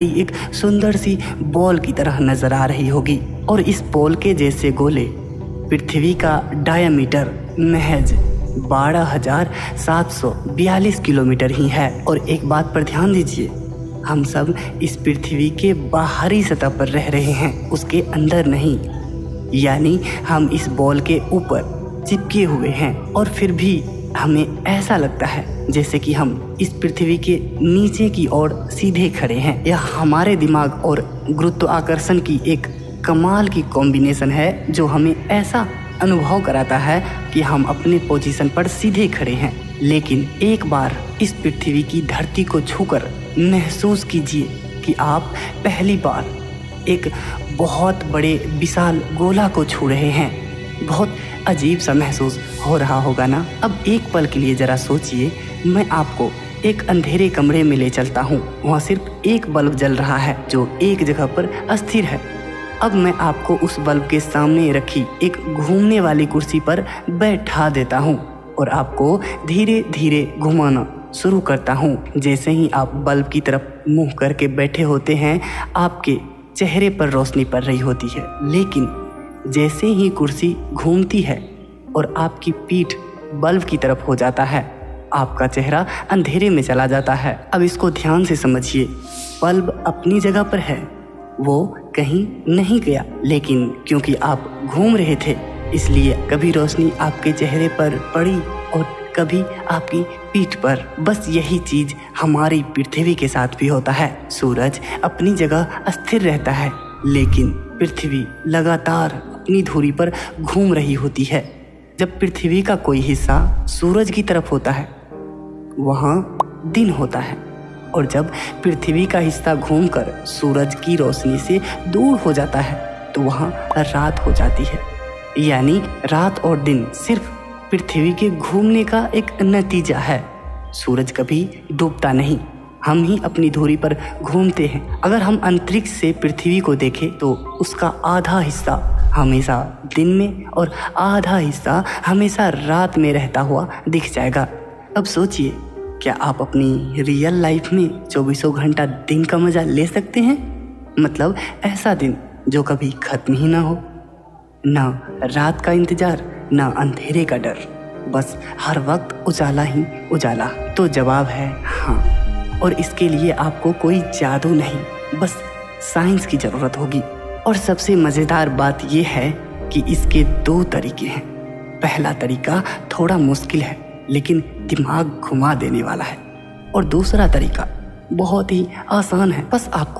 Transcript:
एक सुंदर सी बॉल की तरह नजर आ रही होगी और इस बॉल के जैसे गोले पृथ्वी का डायमीटर महज 12,742 किलोमीटर ही है। और एक बात पर ध्यान दीजिए, हम सब इस पृथ्वी के बाहरी सतह पर रह रहे हैं, उसके अंदर नहीं। यानी हम इस बॉल के ऊपर चिपके हुए हैं और फिर भी हमें ऐसा लगता है जैसे कि हम इस पृथ्वी के नीचे की ओर सीधे खड़े हैं। यह हमारे दिमाग और गुरुत्वाकर्षण की एक कमाल की कॉम्बिनेशन है जो हमें ऐसा अनुभव कराता है कि हम अपने पोजीशन पर सीधे खड़े हैं। लेकिन एक बार इस पृथ्वी की धरती को छूकर महसूस कीजिए कि आप पहली बार एक बहुत बड़े विशाल गोला को छू रहे हैं। बहुत अजीब सा महसूस हो रहा होगा ना। अब एक पल के लिए ज़रा सोचिए, मैं आपको एक अंधेरे कमरे में ले चलता हूँ। वहाँ सिर्फ एक बल्ब जल रहा है जो एक जगह पर अस्थिर है। अब मैं आपको उस बल्ब के सामने रखी एक घूमने वाली कुर्सी पर बैठा देता हूँ और आपको धीरे धीरे घुमाना शुरू करता हूँ। जैसे ही आप बल्ब की तरफ मुँह करके बैठे होते हैं, आपके चेहरे पर रोशनी पड़ रही होती है। लेकिन जैसे ही कुर्सी घूमती है और आपकी पीठ बल्ब की तरफ हो जाता है, आपका चेहरा अंधेरे में चला जाता है। अब इसको ध्यान से समझिए, बल्ब अपनी जगह पर है, वो कहीं नहीं गया। लेकिन क्योंकि आप घूम रहे थे, इसलिए कभी रोशनी आपके चेहरे पर पड़ी और कभी आपकी पीठ पर। बस यही चीज हमारी पृथ्वी के साथ भी होता है। सूरज अपनी जगह अस्थिर रहता है, लेकिन पृथ्वी लगातार अपनी धुरी पर घूम रही होती है। जब पृथ्वी का कोई हिस्सा सूरज की तरफ होता है, वहाँ दिन होता है, और जब पृथ्वी का हिस्सा घूमकर सूरज की रोशनी से दूर हो जाता है तो वहाँ रात हो जाती है। यानी रात और दिन सिर्फ पृथ्वी के घूमने का एक नतीजा है। सूरज कभी डूबता नहीं, हम ही अपनी धुरी पर घूमते हैं। अगर हम अंतरिक्ष से पृथ्वी को देखें तो उसका आधा हिस्सा हमेशा दिन में और आधा हिस्सा हमेशा रात में रहता हुआ दिख जाएगा। अब सोचिए, क्या आप अपनी रियल लाइफ में 24 घंटा दिन का मजा ले सकते हैं? मतलब ऐसा दिन जो कभी खत्म ही ना हो, ना रात का इंतजार, ना अंधेरे का डर, बस हर वक्त उजाला ही उजाला। तो जवाब है हाँ। और इसके लिए आपको कोई जादू नहीं, बस साइंस की ज़रूरत होगी। और सबसे मज़ेदार बात यह है कि इसके 2 तरीके हैं। पहला तरीका थोड़ा मुश्किल है लेकिन दिमाग घुमा देने वाला है, और दूसरा तरीका बहुत ही आसान है। बस आपको